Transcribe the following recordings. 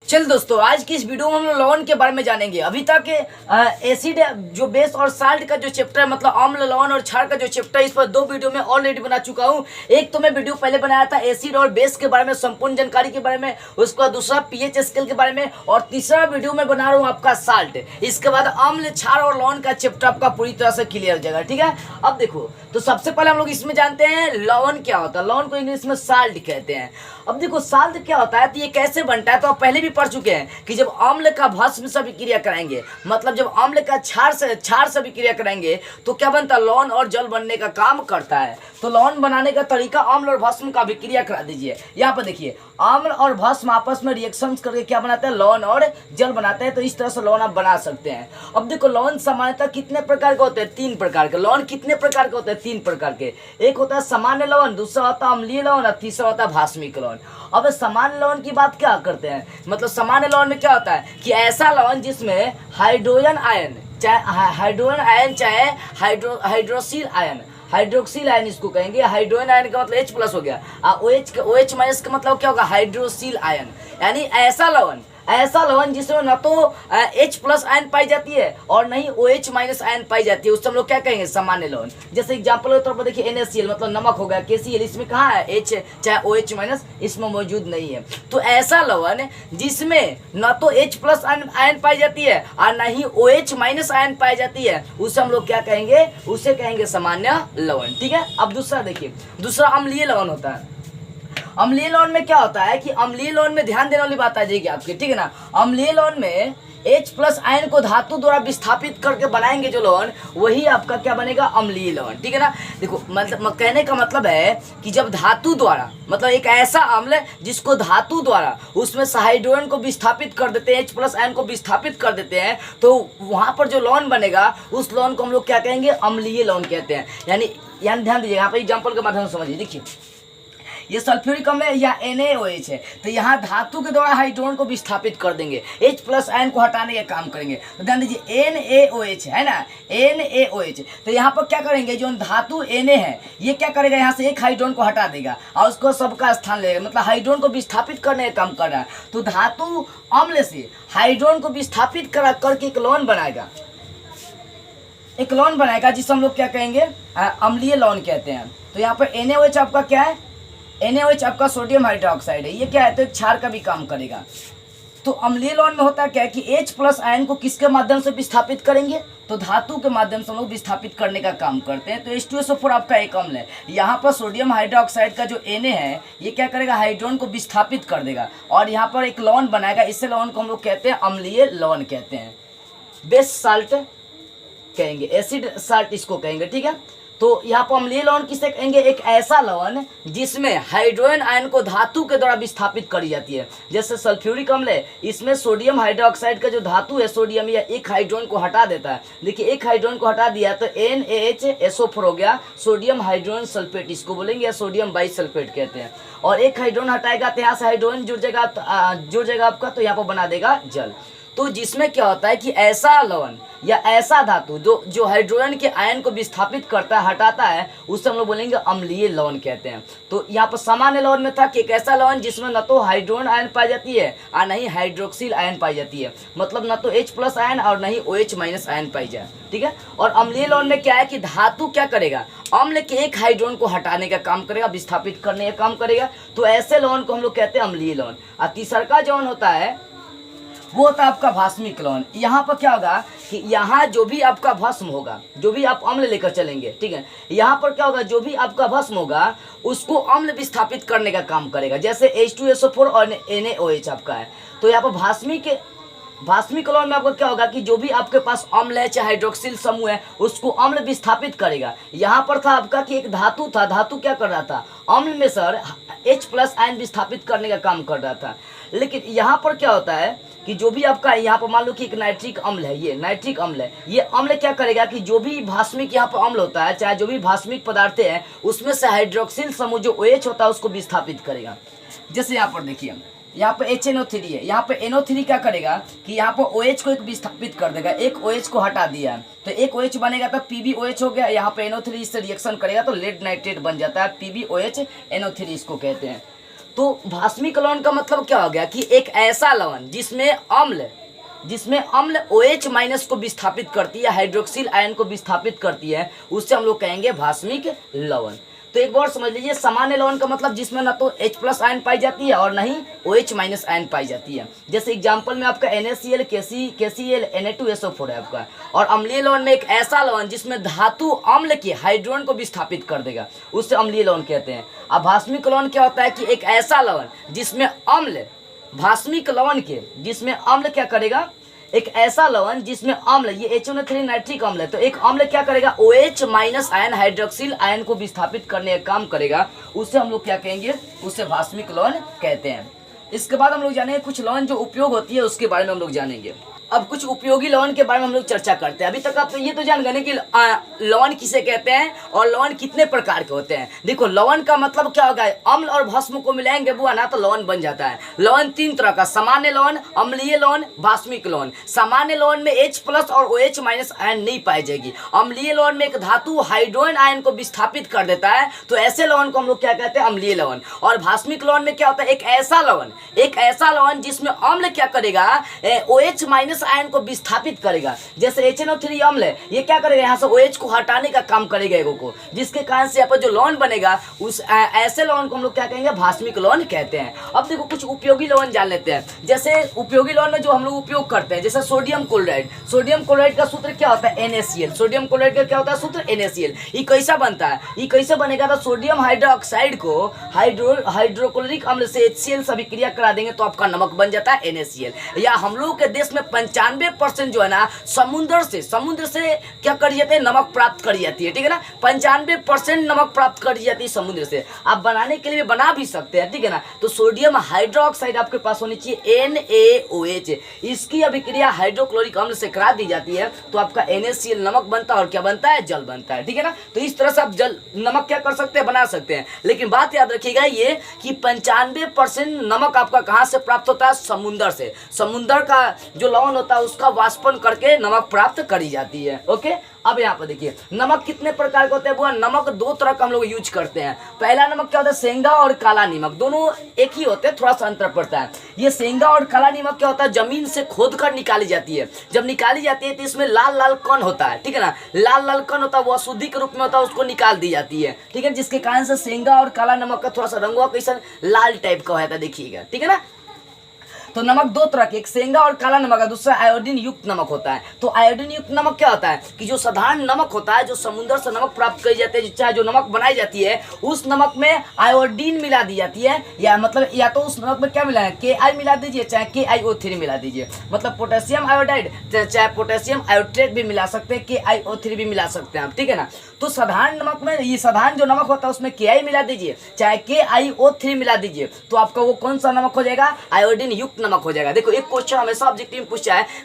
चल दोस्तों, आज की इस वीडियो में हम लोग लवण के बारे में जानेंगे। अभी तक एसिड जो बेस और साल्ट का जो चैप्टर है, मतलब अम्ल, लवण और क्षार का जो चैप्टर है, इस पर दो वीडियो में ऑलरेडी बना चुका हूं। एक तो मैं वीडियो पहले बनाया था एसिड और बेस के बारे में, संपूर्ण जानकारी के बारे में। उसके बाद दूसरा पीएच स्केल के बारे में, और तीसरा वीडियो में बना रहा हूँ आपका साल्ट। इसके बाद अम्ल, क्षार और लवण का चैप्टर आपका पूरी तरह से क्लियर हो जाएगा। ठीक है, अब देखो, तो सबसे पहले हम लोग इसमें जानते हैं लवण क्या होता है। लवण को इंग्लिश में साल्ट कहते हैं। अब देखो साल्ट क्या होता है, तो ये कैसे बनता है, तो आप पहले भी पढ़ चुके हैं कि जब अम्ल का भस्म से विक्रिया कराएंगे, मतलब जब अम्ल का क्षार से विक्रिया कराएंगे तो क्या बनता है, लवण और जल बनने का काम करता है। तो लवण बनाने का तरीका, अम्ल और भस्म का विक्रिया करा दीजिए। यहाँ पर देखिए, अम्ल और भस्म आपस में रिएक्शन करके क्या बनाते हैं, लवण और जल बनाते हैं। तो इस तरह से लवण आप बना सकते हैं। अब देखो, लवण सामान्यतः कितने प्रकार के होते हैं, 3 प्रकार के। लवण कितने प्रकार के होते हैं, 3 प्रकार के। एक होता है सामान्य लवण, दूसरा होता है अम्लीय लवण और तीसरा होता है भास्मिक लवण। अब सामान्य लवण की बात क्या करते हैं, मतलब सामान्य लवण में क्या होता है कि ऐसा लवण जिसमें हाइड्रोजन आयन, चाहे हाइड्रोजन आयन चाहे हाइड्रोक्सिल आयन, हाइड्रोक्सिल आयन इसको कहेंगे। हाइड्रोजन आयन का मतलब H+ हो गया, OH- का मतलब क्या होगा, हाइड्रोक्सिल आयन। यानी ऐसा लवण जिसमें न तो H+ आयन पाई जाती है और नहीं OH- आयन पाई जाती है, उससे हम लोग क्या कहेंगे, सामान्य लवण। जैसे एग्जांपल के तौर पर देखिए, NaCl मतलब नमक हो गया, KCl इसमें कहाँ है, H चाहे OH- इसमें मौजूद नहीं है। तो ऐसा लवण जिसमें न तो H+ आयन पाई जाती है और न ही OH- आयन पाई जाती है, उसे हम लोग क्या कहेंगे, उसे कहेंगे सामान्य लवण। ठीक है, अब दूसरा देखिए, दूसरा अम्लीय लवण होता है। अम्लीय लवण में क्या होता है कि अम्लीय लवण में ध्यान देने वाली बात आ जाएगी आपके, ठीक है ना। अम्लीय लवण में H+ आयन को धातु द्वारा विस्थापित करके बनाएंगे जो लवण, वही आपका क्या बनेगा, अम्लीय लवण। ठीक है ना। देखो, मतलब कहने का मतलब है कि जब धातु द्वारा, मतलब एक ऐसा अम्ल जिसको धातु द्वारा उसमें हाइड्रोजन को विस्थापित कर देते हैं, H+ आयन को विस्थापित कर देते हैं, तो वहां पर जो लवण बनेगा उस लवण को हम लोग क्या कहेंगे, अम्लीय लवण कहते हैं। यानी ध्यान दीजिए, यहाँ पर एग्जाम्पल के माध्यम से समझिए। देखिए, ये सल्फ्यूरिक अम्ल है या NaOH है, तो यहाँ धातु के द्वारा हाइड्रोजन को विस्थापित कर देंगे, H+ आयन को हटाने का काम करेंगे। तो ध्यान दीजिए, NaOH है ना, NaOH। तो यहाँ पर क्या करेंगे, जो धातु Na है ये क्या करेगा, यहाँ से एक हाइड्रोजन को हटा देगा और उसको सबका स्थान लेगा, मतलब हाइड्रोजन को विस्थापित करने का काम कर रहा है। तो धातु अम्ल से हाइड्रोजन को विस्थापित करके एक लवण बनाएगा, जिसे हम लोग क्या कहेंगे, अम्लीय लवण कहते हैं। तो यहाँ पर NaOH आपका क्या है, NaOH आपका सोडियम हाइड्रोक्साइड है। ये क्या है, तो क्षार का भी काम करेगा। तो अम्लीय लवण में होता क्या है कि H+ आयन को किसके माध्यम से विस्थापित करेंगे, तो धातु के माध्यम से हम लोग विस्थापित करने का काम करते हैं। तो H2SO4 आपका एक अम्ल है। यहाँ पर सोडियम हाइड्रोक्साइड का जो Na है ये क्या करेगा, हाइड्रोजन को विस्थापित कर देगा और यहाँ पर एक लवण बनाएगा। इसे लवण को हम लोग कहते हैं अम्लीय लवण कहते हैं। बेस साल्ट कहेंगे, एसिड साल्ट इसको कहेंगे। ठीक है, तो यहाँ पर अम्लीय लवण किसे कहेंगे, एक ऐसा लवण जिसमें हाइड्रोजन आयन को धातु के द्वारा विस्थापित करी जाती है। जैसे सल्फ्यूरिक अम्ल है, इसमें सोडियम हाइड्रोक्साइड का जो धातु है सोडियम, या एक हाइड्रोजन को हटा देता है। देखिए, एक हाइड्रोजन को हटा दिया तो NaHSO4 हो गया, सोडियम हाइड्रोजन सल्फेट इसको बोलेंगे, या सोडियम बाइसल्फेट कहते हैं। और एक हाइड्रोजन हटाएगा तो यहाँ से हाइड्रोजन जुड़ जाएगा आपका, तो यहाँ पर बना देगा जल। तो जिसमें क्या होता है कि ऐसा लवण या ऐसा धातु जो हाइड्रोजन के आयन को विस्थापित करता है, हटाता है, उससे हम लोग बोलेंगे अम्लीय लवण कहते हैं। तो यहाँ पर सामान्य लवण में था कि एक ऐसा लवण जिसमें न तो हाइड्रोजन आयन पाई जाती है और न ही हाइड्रोक्सिल आयन पाई जाती है, मतलब न तो H+ आयन और न ही OH- आयन पाई जाए। ठीक है, और अम्लीय लवण में क्या है कि धातु क्या करेगा, अम्ल के एक हाइड्रोजन को हटाने का काम करेगा, विस्थापित करने का काम करेगा। तो ऐसे लवण को हम लोग कहते हैं अम्लीय लवण। और तीसरा का लवण होता है वो होता है आपका भास्मिक लवण। यहाँ पर क्या होगा कि यहाँ जो भी आपका भस्म होगा, जो भी आप अम्ल लेकर चलेंगे, ठीक है, यहाँ पर क्या होगा, जो भी आपका भस्म होगा उसको अम्ल विस्थापित करने का काम करेगा। जैसे H2SO4 और NaOH आपका है, तो यहाँ पर भास्मिक लवण में आपको क्या होगा कि जो भी आपके पास अम्ल है, चाहे हाइड्रोक्सिल समूह है, उसको अम्ल विस्थापित करेगा। यहाँ पर था आपका कि एक धातु था, धातु क्या कर रहा था, अम्ल में सर H+ आयन विस्थापित करने का काम कर रहा था। लेकिन यहाँ पर क्या होता है कि जो भी आपका यहाँ पर मान लो कि एक नाइट्रिक अम्ल है, ये नाइट्रिक अम्ल है, ये अम्ल क्या करेगा कि जो भी भास्मिक यहाँ पर अम्ल होता है, चाहे जो भी भास्मिक पदार्थ हैं, उसमें से हाइड्रोक्सिल समूह जो OH होता है उसको विस्थापित करेगा। जैसे यहाँ पर देखिए, यहाँ पर HNO3 है, यहाँ पर NO3 क्या करेगा कि यहाँ पर OH को एक विस्थापित कर देगा, एक OH को हटा दिया तो एक OH बनेगा तो PbOH हो गया। यहाँ पे NO3 इससे रिएक्शन करेगा तो लेड नाइट्रेट बन जाता है, PbOH NO3 इसको कहते हैं। तो भास्मिक लवण का मतलब क्या हो गया कि एक ऐसा लवण जिसमें अम्ल OH माइनस को विस्थापित करती है, हाइड्रोक्सिल आयन को विस्थापित करती है, उससे हम लोग कहेंगे भास्मिक लवण। तो एक बार समझ लीजिए, सामान्य लवण का मतलब जिसमें ना तो H+ आयन पाई जाती है और ना ही OH माइनस आयन पाई जाती है। जैसे एग्जांपल में आपका NaCl, KCl, Na2SO4 है आपका। और अम्लीय लवण में एक ऐसा लवण जिसमें धातु अम्ल के हाइड्रोजन को विस्थापित कर देगा, उससे अम्लीय लवण कहते हैं। अब भास्मिक लवण क्या होता है कि एक ऐसा लवण जिसमें अम्ल, भास्मिक लवण के जिसमें अम्ल क्या करेगा, एक ऐसा लवण जिसमें अम्ल, ये HNO3 नाइट्रिक अम्ल है, तो एक अम्ल क्या करेगा, OH minus ion hydroxyl ion को विस्थापित करने का काम करेगा, उससे हम लोग क्या कहेंगे, उससे भास्मिक लवण कहते हैं। इसके बाद हम लोग जानेंगे कुछ लवण जो उपयोग होती है उसके बारे में हम लोग जानेंगे। अब कुछ उपयोगी लवण के बारे में हम लोग चर्चा करते हैं। अभी तक आप ये तो जान गए कि लवण किसे कहते हैं और लवण कितने प्रकार के होते हैं। देखो, लवण का मतलब क्या होगा, अम्ल और भस्म को मिलाएंगे बुआ ना तो लवण बन जाता है। लवण 3 तरह का, सामान्य लवण, अम्लीय लवण, भास्मिक लवण। सामान्य लवण में H+ और OH माइनस आयन नहीं पाई जाएगी। अम्लीय लवण में एक धातु हाइड्रोजन आयन को विस्थापित कर देता है, तो ऐसे लवण को हम लोग क्या कहते हैं, अम्लीय लवण। और भास्मिक लवण में क्या होता है, एक ऐसा लवण जिसमें अम्ल क्या करेगा, OH माइनस आयन को विस्थापित करेगा। जैसे HNO3 अम्ल है, ये क्या करेगा, यहाँ से OH को हटाने का काम करेगा एगो को, जिसके कारण से यहाँ पर जो लवण बनेगा उस ऐसे लवण को हम लोग क्या कहेंगे, भास्मिक लवण कहते हैं। अब देखो कुछ उपयोगी लवण जान लेते हैं। जैसे उपयोगी लवण में जो हम लोग उपयोग करते हैं, जैसे सोडियम क्लोराइड का सूत्र क्या होता है, NaCl। सोडियम क्लोराइड का क्या होता है सूत्र, NaCl। ये कैसा बनता है, ये कैसे बनेगा, तो सोडियम हाइड्रोक्साइड को हाइड्रोक्लोरिक अम्ल से HCl से अभिक्रिया करा देंगे तो आपका नमक बन जाता है NaCl। या हम लोग के देश में 95% जो है ना समुद्र से क्या कर जाते हैं, नमक प्राप्त कर जाती है, ठीक है ना। 95% नमक प्राप्त कर जाती है समुद्र से। आप बनाने के लिए बना भी सकते हैं, ठीक है ना। तो सोडियम हाइड्रोक्साइड आपके पास होनी चाहिए NaOH। इसकी अभिक्रिया हाइड्रोक्लोरिक अम्ल से करा दी जाती है तो आपका NaCl नमक बनता है और क्या बनता है, जल बनता है, ठीक है ना। तो इस तरह से आप जल नमक क्या कर सकते हैं, बना सकते हैं। लेकिन बात याद रखिएगा ये कि 95% नमक आपका कहाँ से प्राप्त होता है, समुद्र से। समुद्र का जो लवण होता है उसका वाष्पन करके नमक प्राप्त करी जाती है। ओके, अब यहाँ पर देखिए नमक कितने प्रकार के होते हैं बुआ। नमक 2 तरह का हम लोग यूज करते हैं। पहला नमक क्या होता है, सेंगा और काला नमक। दोनों एक ही होते हैं, थोड़ा सा अंतर पड़ता है। ये सेंगा और काला नमक क्या होता है, जमीन से खोद कर निकाली जाती है। जब निकाली जाती है तो इसमें लाल लाल कण होता है, ठीक है ना। लाल लाल कण होता है, वो अशुद्धि के रूप में होता है, उसको निकाल दी जाती है, ठीक है। जिसके कारण से सेंगा और काला नमक का थोड़ा सा रंगवा कैसा लाल टाइप का होता है, देखिएगा, ठीक है ना। तो नमक 2 तरह के, एक सेंगा और काला नमक है, दूसरा आयोडीन युक्त नमक होता है। तो आयोडीन युक्त नमक क्या होता है कि जो साधारण नमक होता है, जो समुद्र से नमक प्राप्त करी जाती है, चाहे जो नमक बनाई जाती है, उस नमक में आयोडीन मिला दी जाती है, या मतलब या तो उस नमक में क्या मिला है, Ki मिला दीजिए, चाहे KiO3 मिला दीजिए, मतलब पोटेशियम आयोडाइड, चाहे पोटेशियम आयोट्रेट भी मिला सकते हैं, KiO3 भी मिला सकते हैं आप, ठीक है ना। तो साधारण नमक में, ये साधारण जो नमक होता है उसमें Ki मिला दीजिए, चाहे KiO3 मिला दीजिए, तो आपका वो कौन सा नमक हो जाएगा, आयोडीन युक्त नमक हो जाएगा। देखो एक क्वेश्चन हमेशा ऑब्जेक्टिव में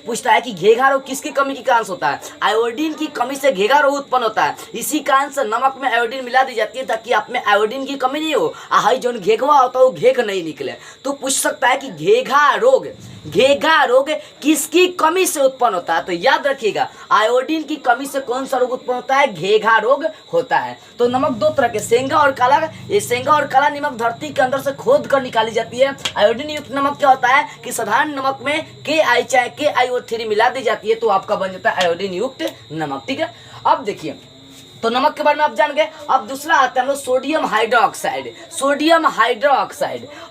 पूछता है कि घेघा रोग किसकी कमी के कारण होता है, आयोडीन की कमी से घेघा रोग उत्पन्न होता है। इसी कारण से नमक में आयोडीन मिला दी जाती है ताकि आप में आयोडीन की कमी नहीं हो, हाई जो घेघवा होता है वो घेघ नहीं निकले। तो पूछ सकता है कि घेघा रोग किसकी कमी से उत्पन्न होता है, तो याद रखिएगा आयोडीन की कमी से कौन सा रोग उत्पन्न होता है, घेघा रोग होता है। तो नमक 2 तरह के, सेंगा और काला। ये सेंगा और काला नमक धरती के अंदर से खोद कर निकाली जाती है। आयोडीन युक्त नमक क्या होता है कि साधारण नमक में Ki चाहे KiO3 मिला दी जाती है तो आपका बन जाता है आयोडीन युक्त नमक, ठीक है। अब देखिए, तो नमक के बारे में आप जान गए। अब दूसरा आता है हम लोग सोडियम हाइड्रोक्साइड।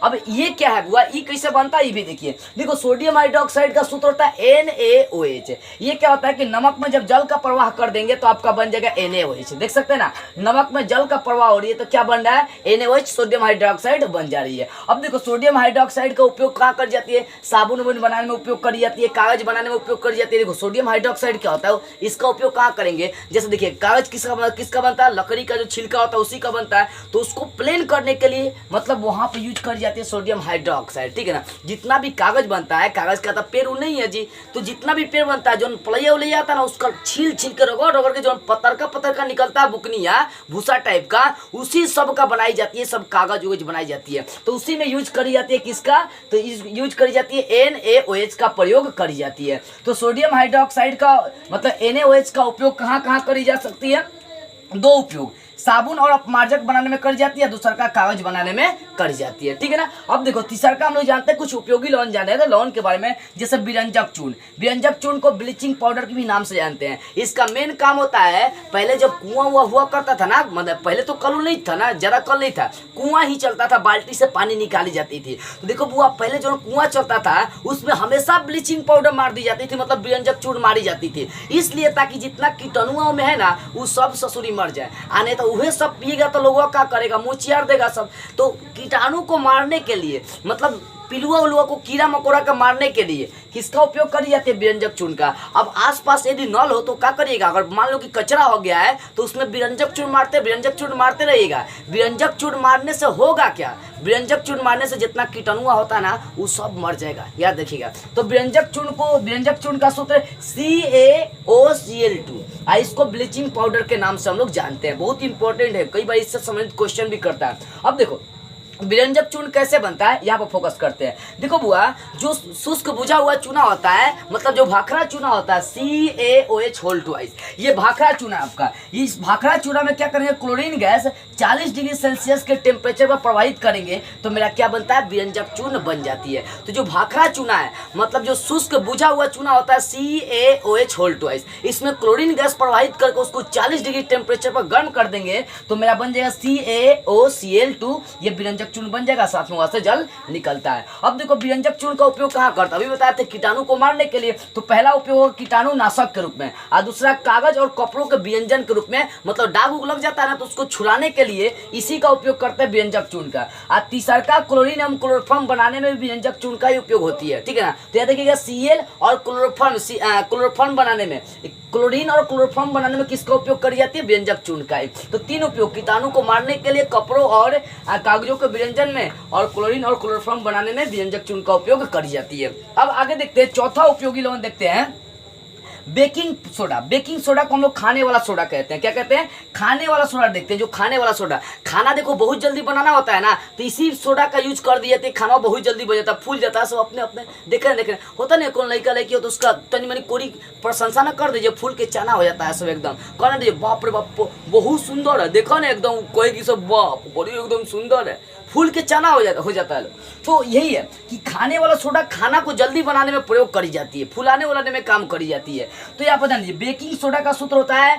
अब ये क्या है बुआ, ये कैसे बनता है ये भी देखिए। देखो सोडियम हाइड्रोक्साइड का सूत्र होता है NaOH। ये क्या होता है कि नमक में जब जल का प्रवाह कर देंगे तो आपका बन जाएगा NaOH। देख सकते हैं ना, नमक में जल का प्रवाह हो रही है तो क्या बन रहा है, NaOH, सोडियम हाइड्रोक्साइड बन जा रही है। अब देखो सोडियम हाइड्रोक्साइड का उपयोग कहाँ कर जाती है, साबुन बनाने में उपयोग करी जाती है, कागज बनाने में उपयोग करी जाती है। देखो सोडियम हाइड्रोक्साइड क्या होता है, इसका उपयोग कहाँ करेंगे, जैसे देखिए कागज किसका बनता है, लकड़ी का जो छिलका होता है उसी का बनता है। तो उसको प्लेन करने के लिए मतलब वहां पे यूज कर जाती है सोडियम हाइड्रोक्साइड, ठीक है ना। जितना भी कागज बनता है, कागज का तो पेड़ नहीं है जी, तो जितना भी पेड़ बनता है जो पलैया उलैया आता है ना, उसका छील के रगड़ के जो पत्थर का निकलता है बुकनिया भूसा टाइप का, उसी सब का बनाई जाती है, सब कागज उगज बनाई जाती है। तो उसी में यूज करी जाती है किसका, तो यूज करी जाती है NaOH का प्रयोग करी जाती है। तो सोडियम हाइड्रोक्साइड का मतलब NaOH का उपयोग कहाँ करी जा सकती है, 2 उपयोग, साबुन और अपमार्जक बनाने में कर जाती है, दूसरा का कागज बनाने में कर जाती है। ठीक है ना। अब देखो तीसरा का हम लोग जानते हैं कुछ उपयोगी लौन जाने हैं लौन के बारे में, जैसे विरंजक चूर्ण। विरंजक चूर्ण को ब्लीचिंग पाउडर के भी नाम से जानते हैं। इसका मेन काम होता है, पहले जब कुआं हुआ करता था ना, मतलब पहले तो कल नहीं था ना, जरा कल नहीं था, कुआं ही चलता था, बाल्टी से पानी निकाली जाती थी। तो देखो बुआ, पहले जो कुआं चलता था उसमें हमेशा ब्लीचिंग पाउडर मार दी जाती थी, मतलब विरंजक चूर्ण मारी जाती थी, इसलिए ताकि जितना कीटाणुओं में है ना वो सब ससुरी मर जाए। आने तो वह सब पिएगा तो लोगों क्या करेगा, मुँह चियार देगा सब। तो कीटाणु को मारने के लिए, मतलब पिलुआ उलुआ को, कीड़ा मकोड़ा का मारने के लिए किसका उपयोग करी जाती है, विरंजक चूर्ण का। अब आसपास यदि नल हो तो क्या करिएगा, अगर मान लो कि कचरा हो गया है तो उसमें विरंजक चूर्ण मारते रहिएगा। विरंजक चूर्ण मारने से होगा क्या, विरंजक चूर्ण मारने से जितना कीटाणुआ होता है ना वो सब मर जाएगा, याद रखिएगा। तो विरंजक चूर्ण का सूत्र CaOCl2, इसको ब्लीचिंग पाउडर के नाम से हम लोग जानते हैं। बहुत इंपॉर्टेंट है, कई बार इससे संबंधित क्वेश्चन भी करता है। अब देखो विरंजक चूर्ण कैसे बनता है, यहाँ पर फोकस करते हैं। देखो बुआ, जो शुष्क बुझा हुआ चूना होता है, मतलब जो भाखड़ा चूना होता है, CaOH2, ये भाखड़ा चूना आपका। इस भाखड़ा चूना में क्या करेंगे, क्लोरीन गैस 40 डिग्री सेल्सियस के टेम्परेचर पर प्रवाहित करेंगे तो मेरा क्या बनता है, विरंजक चूर्ण बन जाती है। तो जो भाखड़ा चूना है, मतलब जो शुष्क बुझा हुआ चूना होता है CaOH2, इसमें क्लोरीन गैस प्रवाहित करके उसको 40 डिग्री टेम्परेचर पर गर्म कर देंगे तो मेरा बन जाएगा CaOCl2, ये विरंजक चूर्ण बन जाएगा, साथ में वहां से जल निकलता है। अब देखो विरंजक चूर्ण का उपयोग कहाँ करता है, अभी बताए थे कीटाणु को मारने के लिए। तो पहला उपयोग होगा कीटाणु नाशक के रूप में, और दूसरा कागज और कपड़ों के व्यंजन के रूप में, मतलब दाग उग लग जाता है ना तो उसको छुड़ाने के लिए इसी का उपयोग करते हैं विरंजक चूर्ण का। और तीसरा का क्लोरीन एवं क्लोरोफॉर्म बनाने में भी विरंजक चूर्ण का ही उपयोग होती है। ठीक है ना। तो याद देखिएगा Cl और क्लोरोफॉर्म बनाने में, क्लोरीन और क्लोरोफॉर्म बनाने में किसका उपयोग करी जाती है, विरंजक चूर्ण का। तो तीन उपयोग, कीटाणु को मारने के लिए, कपड़ों और कागजों के व्यंजन में, और क्लोरीन और क्लोरोफॉर्म बनाने में विरंजक चूर्ण का उपयोग करी जाती है। अब आगे देखते हैं, चौथा उपयोगी लवण देखते हैं, बेकिंग सोडा। बेकिंग सोडा को हम लोग खाने वाला सोडा कहते हैं। क्या कहते हैं, खाने वाला सोडा। देखते हैं जो खाने वाला सोडा, खाना देखो बहुत जल्दी बनाना होता है ना, तो इसी सोडा का यूज कर दिया, खाना बहुत जल्दी बन जाता है, फूल जाता है सब अपने अपने। देख रहे होता नहीं, कौन लड़का लड़की हो तो उसका तनी मनी कोरी प्रशंसा ना कर दीजिए, फूल के चना हो जाता है सब एकदम, कहना दीजिए बाप रे बाप बहुत सुंदर है, देखो ना एकदम, कहेगी सब बाप बड़ी एकदम सुंदर है, फूल के चना हो जाता है। तो यही है कि खाने वाला सोडा खाना को जल्दी बनाने में प्रयोग करी जाती है, फुलाने वलाने में काम करी जाती है। तो यहाँ पर जान लीजिए, बेकिंग सोडा का सूत्र होता है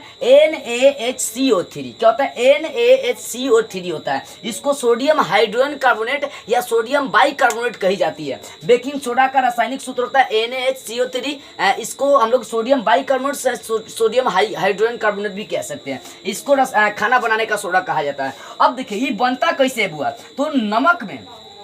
NaHCO3। क्या होता है, NaHCO3 होता है। इसको सोडियम हाइड्रोजन कार्बोनेट या सोडियम बाइकार्बोनेट कही जाती है। बेकिंग सोडा का रासायनिक सूत्र होता है NaHCO3, इसको हम लोग सोडियम बाइकार्बोनेट से सोडियम हाइड्रोजन कार्बोनेट भी कह सकते हैं। इसको खाना बनाने का सोडा कहा जाता है। अब देखिए ये बनता कैसे हुआ, तो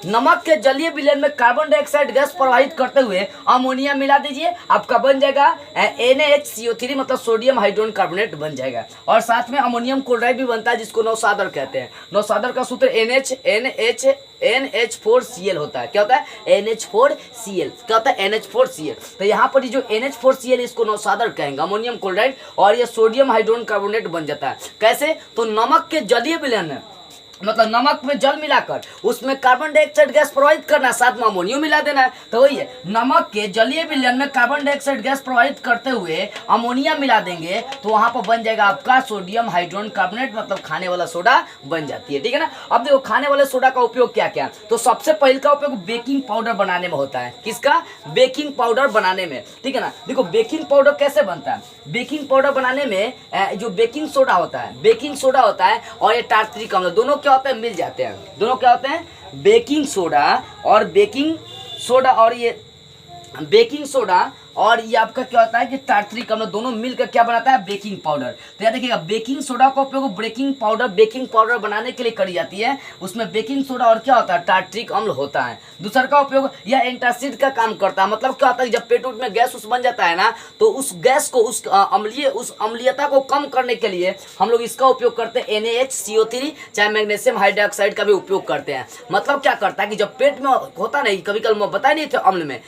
नमक के जलीय विलयन में कार्बन डाइऑक्साइड गैस प्रवाहित करते हुए अमोनिया मिला दीजिए, आपका बन जाएगा NaHCO3, मतलब सोडियम हाइड्रोजन कार्बोनेट बन जाएगा। और साथ में अमोनियम क्लोराइड भी बनता है, जिसको नौसादर कहते हैं। नौसादर का सूत्र NH4Cl होता है। क्या होता है, NH4Cl। क्या होता है, NH4Cl। तो यहाँ पर जो NH4Cl इसको नौसादर कहेंगे, अमोनियम क्लोराइड, और ये सोडियम हाइड्रोजन कार्बोनेट बन जाता है। कैसे, तो नमक के जलीय विलयन में, मतलब नमक में जल मिलाकर उसमें कार्बन डाइऑक्साइड गैस प्रवाहित करना, साथ में अमोनियम मिला देना है। तो वही है, नमक के जलीय विलयन में कार्बन डाइऑक्साइड गैस प्रवाहित करते हुए अमोनिया मिला देंगे तो वहां पर बन जाएगा आपका सोडियम हाइड्रोजन कार्बोनेट, मतलब खाने वाला सोडा बन जाती है। ठीक है ना। अब देखो खाने वाले सोडा का उपयोग क्या क्या, तो सबसे पहले का उपयोग बेकिंग पाउडर बनाने में होता है। किसका, बेकिंग पाउडर बनाने में। ठीक है ना। देखो बेकिंग पाउडर कैसे बनता है, बेकिंग पाउडर बनाने में जो बेकिंग सोडा होता है और ये टार्टरिक अम्ल, दोनों क्या होता है, मिल जाते हैं। दोनों क्या होते हैं, बेकिंग सोडा और ये बेकिंग सोडा और ये आपका क्या होता है कि टार्टरिक अम्ल, दोनों मिलकर क्या बनाता है, बेकिंग पाउडर। तो याद देखिएगा, बेकिंग सोडा का उपयोग बेकिंग पाउडर बनाने के लिए करी जाती है। उसमें बेकिंग सोडा और क्या होता है, टार्टरिक अम्ल होता है। दूसरा का उपयोग यह एंटासिड का काम करता है। मतलब क्या होता है, जब पेट उट में गैस बन जाता है ना, तो उस गैस को, उस अम्लीयता को कम करने के लिए हम लोग इसका उपयोग करते हैं NaHCO3, चाहे मैग्नीशियम हाइड्रोक्साइड का भी उपयोग करते हैं। मतलब क्या करता है कि जब पेट में होता नहीं, कभी कल बताए नहीं थे अम्ल में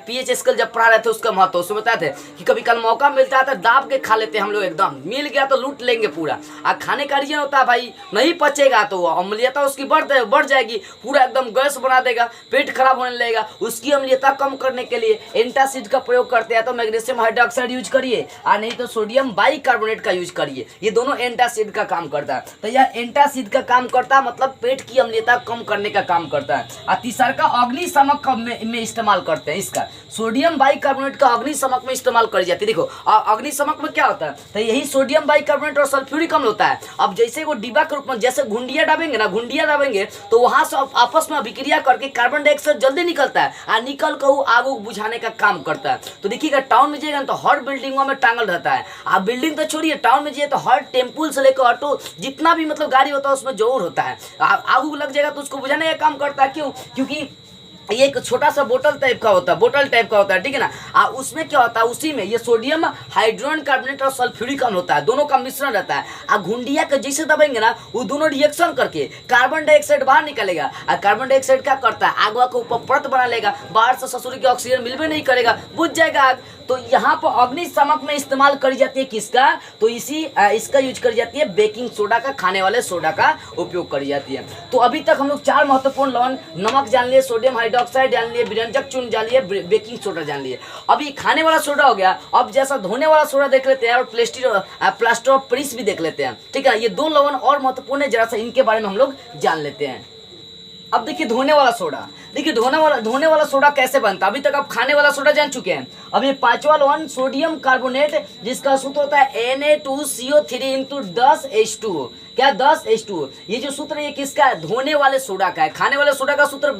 pH स्केल जब पढ़ा रहे थे थे उसका महत्व, उसमें बताए थे कि कभी कल मौका मिलता है तो दाब के खा लेते हम लोग, एकदम मिल गया तो लूट लेंगे पूरा। खाने का रीजन होता है भाई, नहीं पचेगा तो अम्लीयता उसकी बढ़ जाएगी, पूरा एकदम गैस बना देगा, पेट खराब होने लगेगा। उसकी अम्लीयता कम करने के लिए एंटासिड का प्रयोग करते हैं, तो मैग्नीशियम हाइड्रोक्साइड यूज करिए और नहीं तो सोडियम बाइकार्बोनेट का यूज करिए, ये दोनों एंटासिड का काम करता है। तो यह एंटासिड का काम करता है, मतलब पेट की अम्लीयता कम करने का काम करता है। और तीसरा का अग्निशमक में इस्तेमाल करते हैं, इसका सोडियम बाइकार्बोनेट का अग्निशमक में इस्तेमाल करी जाती है। देखो अग्निशमक में क्या होता है, तो यही सोडियम बाइकार्बोनेट और सल्फ्यूरिक अम्ल होता है। अब जैसे वो डिब्बा के रूप में जैसे घुंडिया डालेंगे ना, घुंडिया दाबेंगे तो वहां से आपस में अभिक्रिया करके कार्बन डाइऑक्साइड जल्दी निकलता है और निकल कर वो आग बुझाने का काम करता है। तो देखिएगा टाउन में जाइएगा तो हर बिल्डिंगों में टांगल रहता है। आप बिल्डिंग तो छोड़िए, टाउन में जाइए तो हर टेम्पुल से लेकर ऑटो जितना भी मतलब गाड़ी होता है उसमें जरूर होता है। आग लग जाएगा तो उसको बुझाने का काम करता है। क्यों? क्योंकि ये एक छोटा सा बोतल टाइप का होता है, ठीक है ना। उसमें क्या होता है, उसी में ये सोडियम हाइड्रोजन कार्बोनेट और सल्फ्यूरिक अम्ल होता है, दोनों का मिश्रण रहता है। घुंडिया के जैसे दबाएंगे ना, वो दोनों रिएक्शन करके कार्बन डाइऑक्साइड बाहर निकलेगा। कार्बन डाइऑक्साइड क्या करता है, आग के ऊपर परत बना लेगा, बाहर से ससुरी के ऑक्सीजन मिलबे नहीं करेगा, बुझ जाएगा आग। तो यहाँ पर अग्निशमक में इस्तेमाल करी जाती है किसका, तो इसका यूज करी जाती है बेकिंग सोडा का, खाने वाले सोडा का उपयोग करी जाती है। तो अभी तक हम लोग 4 महत्वपूर्ण लवण, नमक जान लिए, सोडियम हाइड्रोक्साइड जान लिए, व्यंजक चूर्ण जान लिए, बेकिंग सोडा जान लिए। अभी खाने वाला सोडा हो गया, अब जैसा धोने वाला सोडा देख लेते हैं और प्लास्टर ऑफ पेरिस भी देख लेते हैं, ठीक है। ये 2 लवण और महत्वपूर्ण है, जरा सा इनके बारे में हम लोग जान लेते हैं। अब देखिए धोने वाला सोडा, देखिए धोने वाला सोडा कैसे बनता है। अभी तक आप खाने वाला सोडा जान चुके हैं। अब ये 5वां लवण सोडियम कार्बोनेट, जिसका सूत्र होता है Na2CO3 × 10H2O। क्या 10H2O, ये जो सूत्र ये किसका है, धोने वाले सोडा का है। खाने वाले सोडा का सूत्र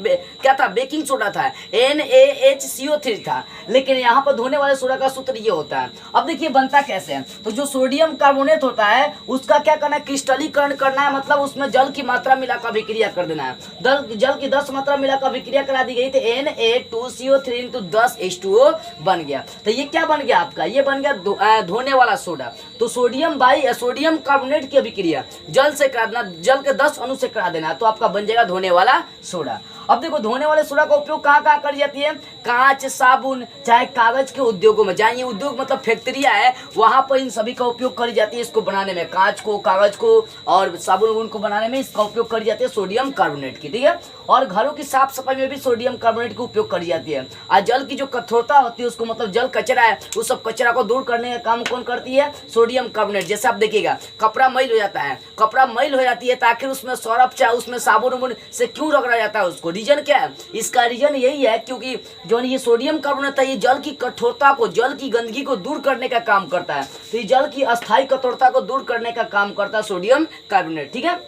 क्या था, बेकिंग सोडा था, NaHCO3 था, लेकिन यहाँ पर धोने वाले सोडा का सूत्र ये होता है। अब देखिए बनता कैसे है, तो जो सोडियम कार्बोनेट होता है उसका क्या करना है, क्रिस्टलीकरण करना है, मतलब उसमें जल की मात्रा मिलाकर अभिक्रिया कर देना है। जल की 10 मात्रा मिलाकर अभिक्रिया करा दी गई, तो Na2CO3 × 10H2O बन गया। तो ये क्या बन गया आपका, ये बन गया धोने वाला सोडा। तो सोडियम कार्बोनेट की अभिक्रिया जल से करा देना, जल के 10 अणु से करा देना, तो आपका बन जाएगा धोने वाला सोडा। अब देखो धोने वाले सोडा का उपयोग कहाँ कहाँ करी जाती है, कांच, साबुन, चाहे कागज के उद्योगों में, जहाँ ये उद्योग मतलब फैक्ट्रिया है वहां पर इन सभी का उपयोग करी जाती है। इसको बनाने में, कांच को, कागज को और साबुन को बनाने में इसका उपयोग करी जाती है सोडियम कार्बोनेट की, ठीक है। और घरों की साफ सफाई में भी सोडियम कार्बोनेट का उपयोग करी जाती है। और जल की जो कठोरता होती है उसको, मतलब जल कचरा है, उस सब कचरा को दूर करने का काम कौन करती है, सोडियम कार्बोनेट। जैसे आप देखिएगा कपड़ा मैल हो जाता है, कपड़ा मैल हो जाती है तो आखिर उसमें सरफ चाहे उसमें साबुन से क्यों रगड़ा जाता है उसको, रीजन क्या है, इसका रीजन यही है क्योंकि जो ये सोडियम कार्बोनेट है ये जल की कठोरता को, जल की गंदगी को दूर करने का काम करता है। तो ये जल की अस्थायी कठोरता को दूर करने का काम करता है सोडियम कार्बोनेट, ठीक है।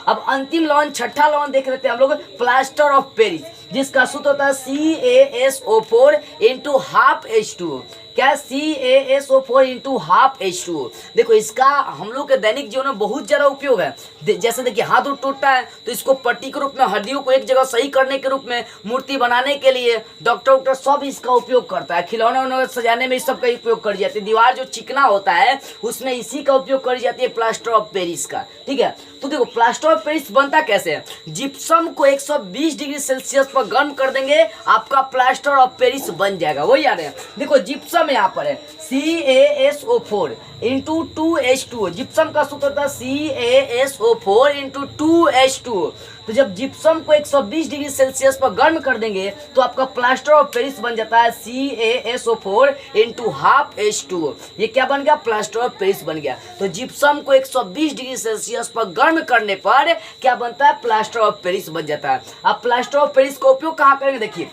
अब अंतिम लवण, छठा लवण देख लेते हैं हम लोग, प्लास्टर ऑफ पेरिस, जिसका सूत्र होता है CaSO4 × 12H2O। क्या, CaSO4 × 12H2O। देखो इसका हम लोग के दैनिक जीवन में बहुत ज्यादा उपयोग है। जैसे देखिए हाथ उठ टूटता है तो इसको पट्टी के रूप में, हड्डियों को एक जगह सही करने के रूप में, मूर्ति बनाने के लिए डॉक्टर सब इसका उपयोग करता है। खिलौने सजाने में इस सब का उपयोग करी जाती है। दीवार जो चिकना होता है उसमें इसी का उपयोग करी जाती है, प्लास्टर ऑफ पेरिस का, ठीक है। तो देखो प्लास्टर ऑफ पेरिस बनता कैसे है, जिप्सम को 120 डिग्री सेल्सियस पर गर्म कर देंगे, आपका प्लास्टर ऑफ पेरिस बन जाएगा। वही याद है, देखो जिप्सम यहाँ पर है CaSO4 × 2H2O। जिप्सम का सूत्र था CaSO4 × 2H2O। तो जब जिप्सम को 120 डिग्री सेल्सियस पर गर्म कर देंगे तो आपका प्लास्टर ऑफ पेरिस बन जाता है CaSO4 × 12H2O। ये क्या बन गया, प्लास्टर ऑफ पेरिस बन गया। तो जिप्सम को 120 डिग्री सेल्सियस पर गर्म करने पर क्या बनता है, प्लास्टर ऑफ पेरिस बन जाता है। अब प्लास्टर ऑफ पेरिस का उपयोग कहाँ करेंगे, देखिए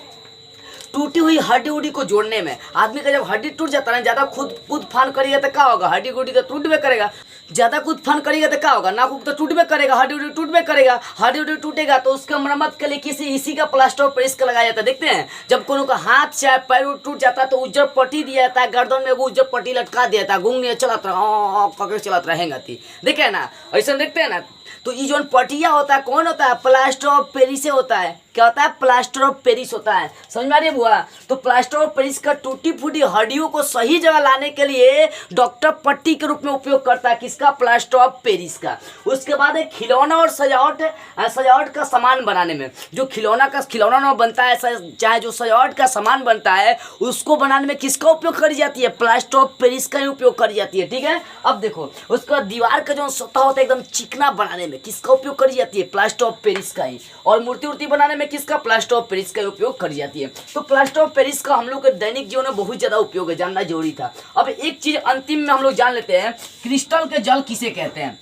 टूटी हुई हड्डी उड्डी को जोड़ने में। आदमी का जब हड्डी टूट जाता है ना, ज्यादा कूद फान करिएगा तो क्या होगा, हड्डी गुड्डी तो टूटबे करेगा। ज्यादा कूद फान करिएगा तो क्या होगा, नाक तो टूटबे करेगा, हड्डी उड्डी टूटबे करेगा। हड्डी उड्डी टूटेगा तो उसके मरम्मत के लिए इसी का प्लास्टर ऑफ पेरिस का लगाया जाता है। देखते हैं जब कोनो का हाथ चाहे पैर टूट जाता है तो उज्जर पट्टी दिया जाता है, गर्दन में वो उज्जर पट्टी लटका दिया जाता है, घूमने चलत रहा चलत रहेगा, देखे ना, ऐसा देखते हैं ना। तो ये जो पटिया होता है कौन होता है, प्लास्टर ऑफ पेरिस होता है, क्या होता है, प्लास्टर ऑफ पेरिस होता है। समझ में आ रही है बुआ? तो प्लास्टर ऑफ पेरिस का टूटी फूटी हड्डियों को सही जगह लाने के लिए डॉक्टर पट्टी के रूप में उपयोग करता है, किसका, प्लास्टर ऑफ पेरिस का। उसके बाद है खिलौना और सजावट का सामान बनाने में, जो खिलौना बनता है, चाहे जो सजावट का सामान बनता है उसको बनाने में किसका उपयोग करी जाती है, प्लास्टर ऑफ पेरिस का ही उपयोग करी जाती है। ठीक है, अब देखो उसका दीवार का जो सतह होता है एकदम चिकना बनाने में किसका उपयोग करी जाती है, प्लास्टर ऑफ पेरिस का ही। और मूर्ति उर्ति बनाने में किसका, प्लास्टर ऑफ पेरिस का ही उपयोग करी जाती है। तो प्लास्टर ऑफ पेरिस का हम लोग के दैनिक जीवन में बहुत ज्यादा उपयोग है, जानना जरूरी था। अब एक चीज अंतिम में हम लोग जान लेते हैं, क्रिस्टल के जल किसे कहते हैं।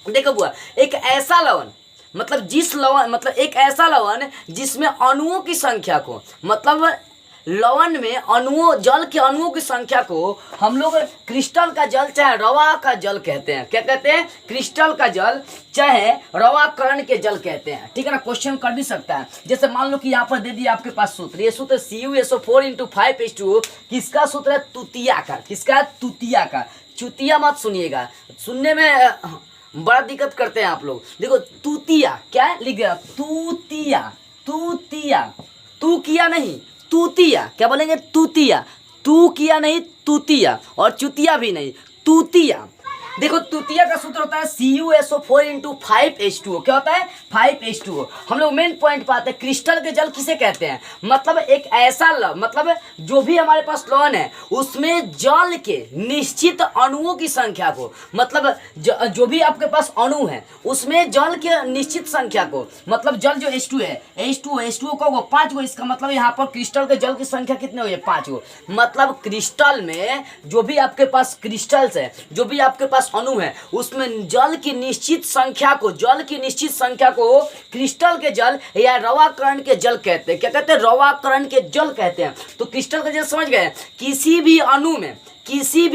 देखो बुआ, एक ऐसा लवण एक ऐसा लवण जिसमें अणुओं की संख्या को, मतलब लवण में जल के अणुओं की संख्या को हम लोग क्रिस्टल का जल चाहे रवा का जल कहते हैं। क्या कहते हैं, क्रिस्टल का जल चाहे रवाकरण के जल कहते हैं। ठीक है ना, क्वेश्चन कर भी सकता है। जैसे मान लो कि यहाँ पर दे दिया आपके पास सूत्र, ये सूत्र CuSO4 × 5H2O किसका सूत्र है, तुतिया का। किसका है, तुतिया का। चुतिया मत सुनिएगा, सुनने में बड़ा दिक्कत करते हैं आप लोग। देखो तुतिया क्या है, लिख दिया तुतिया, तू किया नहीं, तूतिया। क्या बोलेंगे, तूतिया, तू किया नहीं, तूतिया, और चुतिया भी नहीं, तूतिया। देखो तुतिया का सूत्र होता है CuSO4 × 5H2O। क्या होता है, 5H2O। हम लोग मेन पॉइंट पे आते हैं, क्रिस्टल के जल किसे कहते हैं, मतलब एक ऐसा मतलब जो भी हमारे पास लवण है उसमें जल के निश्चित अणुओं की संख्या को, मतलब जो भी आपके पास अणु है उसमें जल के निश्चित संख्या को, मतलब जल जो H2 है, H2O का होगा 5 गो। इसका मतलब यहाँ पर क्रिस्टल के जल की संख्या कितनी हुई है, 5 गो। मतलब क्रिस्टल में जो भी आपके पास क्रिस्टल्स है, जो भी आपके पास अणु है उसमें जल की निश्चित संख्या को क्रिस्टल के जल या रवाकरण के जल कहते हैं। क्या कहते हैं, रवाकरण के जल कहते हैं। तो क्रिस्टल का जल समझ गए, किसी भी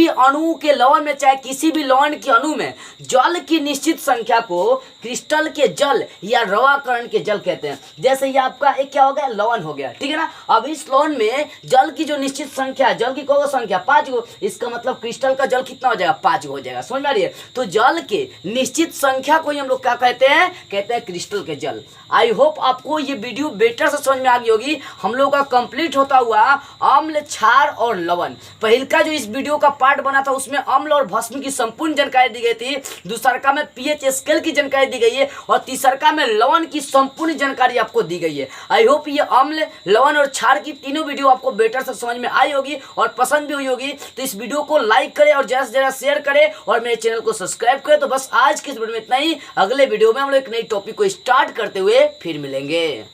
अणु के लवण में, चाहे किसी भी लवण के अणु में जल की निश्चित संख्या को क्रिस्टल के जल या रवाकरण के जल कहते हैं। जैसे ये आपका एक क्या हो गया, लवण हो गया। ठीक है ना, अब इस लवण में जल की जो निश्चित संख्या है, जल की कौन संख्या, 5 गो। इसका मतलब क्रिस्टल का जल कितना हो जाएगा, 5 गो हो जाएगा। समझ में आ रही है? तो जल के निश्चित संख्या को ही हम लोग क्या कहते हैं, क्रिस्टल के जल। आई होप आपको ये वीडियो बेटर से समझ में आ गई होगी। हम लोग का कंप्लीट होता हुआ अम्ल, क्षार और लवण, पहले का जो इस वीडियो का पार्ट बना था उसमें अम्ल और भस्म की संपूर्ण जानकारी दी गई थी, दूसरका में pH स्केल की जानकारी दी गई है, और तीसरका में लवण की संपूर्ण जानकारी आपको दी गई है। आई होप ये अम्ल, लवण और क्षार की तीनों वीडियो आपको बेटर से समझ में आई होगी और पसंद भी हुई होगी। तो इस वीडियो को लाइक करें और ज्यादा से ज्यादा शेयर करें और मेरे चैनल को सब्सक्राइब करें। तो बस आज के इस वीडियो में इतना ही। अगले वीडियो में हम लोग एक नई टॉपिक को स्टार्ट करते हुए फिर मिलेंगे।